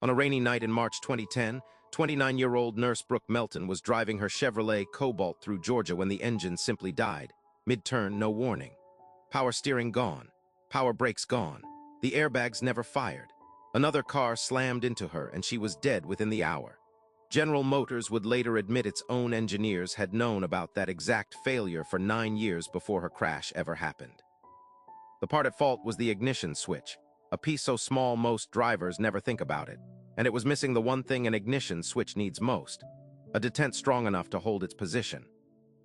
On a rainy night in March 2010, 29-year-old nurse Brooke Melton was driving her Chevrolet Cobalt through Georgia when the engine simply died. Mid-turn, no warning. Power steering gone. Power brakes gone. The airbags never fired. Another car slammed into her and she was dead within the hour. General Motors would later admit its own engineers had known about that exact failure for 9 years before her crash ever happened. The part at fault was the ignition switch, a piece so small most drivers never think about it, and it was missing the one thing an ignition switch needs most, a detent strong enough to hold its position.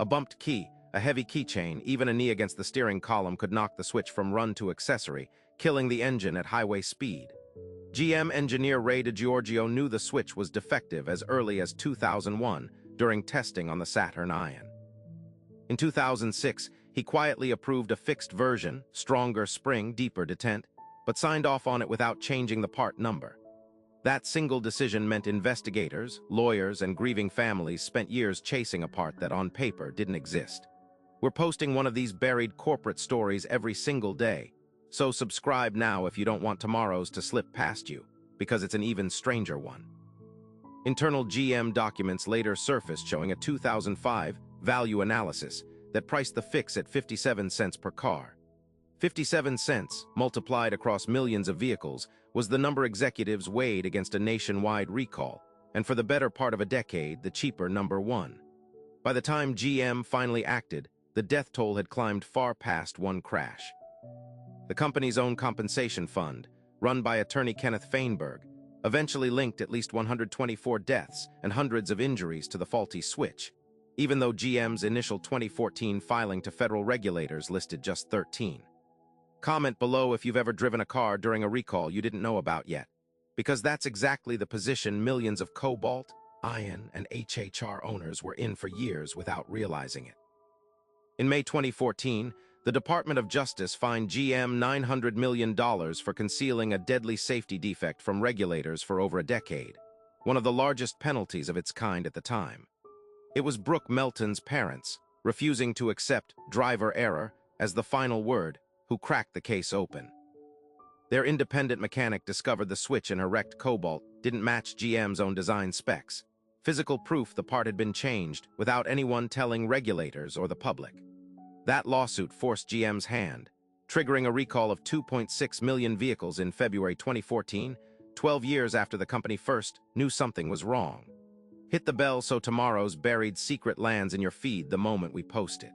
A bumped key, a heavy keychain, even a knee against the steering column could knock the switch from run to accessory, killing the engine at highway speed. GM engineer Ray DiGiorgio knew the switch was defective as early as 2001 during testing on the Saturn Ion. In 2006, he quietly approved a fixed version, stronger spring, deeper detent, but signed off on it without changing the part number. That single decision meant investigators, lawyers, and grieving families spent years chasing a part that on paper didn't exist. We're posting one of these buried corporate stories every single day, so subscribe now if you don't want tomorrow's to slip past you, because it's an even stranger one. Internal GM documents later surfaced showing a 2005 value analysis that priced the fix at 57 cents per car. 57 cents, multiplied across millions of vehicles, was the number executives weighed against a nationwide recall, and for the better part of a decade, the cheaper number won. By the time GM finally acted, the death toll had climbed far past one crash. The company's own compensation fund, run by attorney Kenneth Feinberg, eventually linked at least 124 deaths and hundreds of injuries to the faulty switch, even though GM's initial 2014 filing to federal regulators listed just 13. Comment below if you've ever driven a car during a recall you didn't know about yet, because that's exactly the position millions of Cobalt, Ion, and HHR owners were in for years without realizing it. In May 2014, the Department of Justice fined GM $900 million for concealing a deadly safety defect from regulators for over a decade, one of the largest penalties of its kind at the time. It was Brooke Melton's parents, refusing to accept driver error as the final word, who cracked the case open. Their independent mechanic discovered the switch in her wrecked Cobalt didn't match GM's own design specs. Physical proof the part had been changed without anyone telling regulators or the public. That lawsuit forced GM's hand, triggering a recall of 2.6 million vehicles in February 2014, 12 years after the company first knew something was wrong. Hit the bell so tomorrow's buried secret lands in your feed the moment we post it.